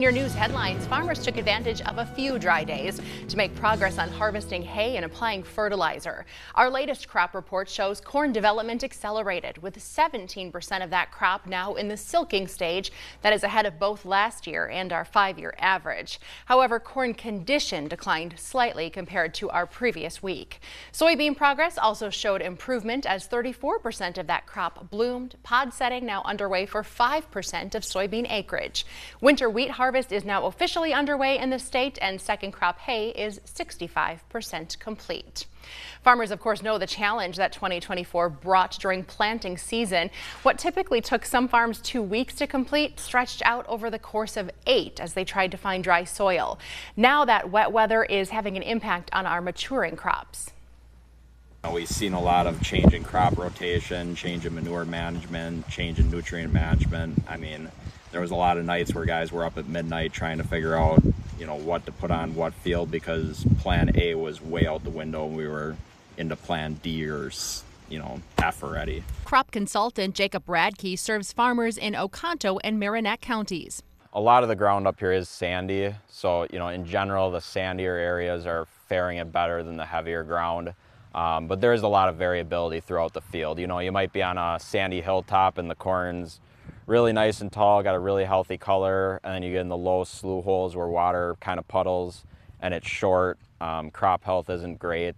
Your news headlines, farmers took advantage of a few dry days to make progress on harvesting hay and applying fertilizer. Our latest crop report shows corn development accelerated, with 17% of that crop now in the silking stage. That is ahead of both last year and our 5-year average. However, corn condition declined slightly compared to our previous week. Soybean progress also showed improvement as 34% of that crop bloomed. Pod setting now underway for 5% of soybean acreage. Winter wheat harvest is now officially underway in the state, and second crop hay is 65% complete. Farmers, of course, know the challenge that 2024 brought during planting season. What typically took some farms 2 weeks to complete stretched out over the course of 8 as they tried to find dry soil. Now that wet weather is having an impact on our maturing crops. We've seen a lot of change in crop rotation, change in manure management, change in nutrient management. I mean, there was a lot of nights where guys were up at midnight trying to figure out, what to put on what field, because plan A was way out the window and we were into plan D or, F already. Crop consultant Jacob Radke serves farmers in Oconto and Marinette counties. A lot of the ground up here is sandy. So, in general, the sandier areas are faring it better than the heavier ground. But there's a lot of variability throughout the field. You might be on a sandy hilltop and the corn's really nice and tall, got a really healthy color, and then you get in the low slough holes where water kind of puddles and it's short. Crop health isn't great.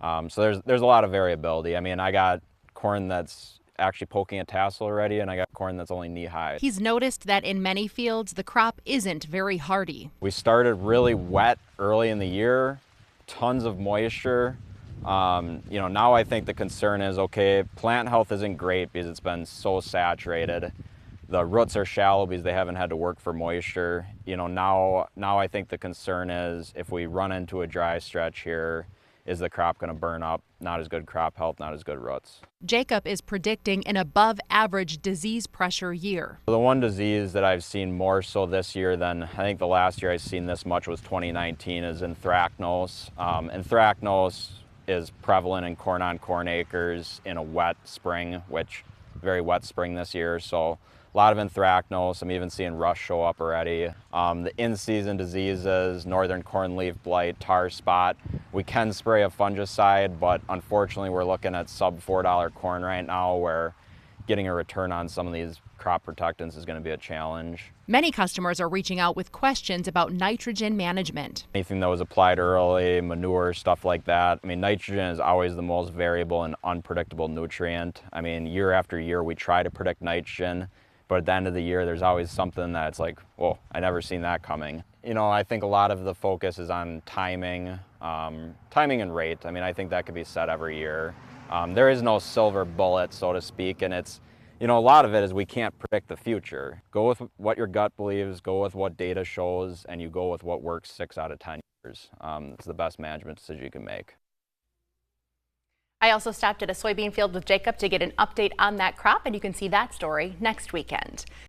So there's a lot of variability. I mean, I got corn that's actually poking a tassel already, and I got corn that's only knee-high. He's noticed that in many fields, the crop isn't very hardy. We started really wet early in the year, tons of moisture. Now I think the concern is, okay, plant health isn't great because it's been so saturated. The roots are shallow because they haven't had to work for moisture. Now I think the concern is if we run into a dry stretch here, is the crop going to burn up? Not as good crop health, not as good roots. Jacob is predicting an above average disease pressure year. The one disease that I've seen more so this year than I think the last year I've seen this much was 2019 is anthracnose. Anthracnose is prevalent in corn on corn acres in a wet spring, which very wet spring this year. So a lot of anthracnose. I'm even seeing rust show up already. The in-season diseases, northern corn leaf blight, tar spot. We can spray a fungicide, but unfortunately we're looking at sub $4 corn right now, where getting a return on some of these crop protectants is going to be a challenge. Many customers are reaching out with questions about nitrogen management. Anything that was applied early, manure, stuff like that. I mean, nitrogen is always the most variable and unpredictable nutrient. I mean, year after year we try to predict nitrogen, but at the end of the year there's always something that's like, whoa, I never seen that coming. I think a lot of the focus is on timing and rate. I mean, I think that could be set every year. There is no silver bullet, so to speak, and it's, a lot of it is we can't predict the future. Go with what your gut believes, go with what data shows, and you go with what works 6 out of 10 years. It's the best management decision you can make. I also stopped at a soybean field with Jacob to get an update on that crop, and you can see that story next weekend.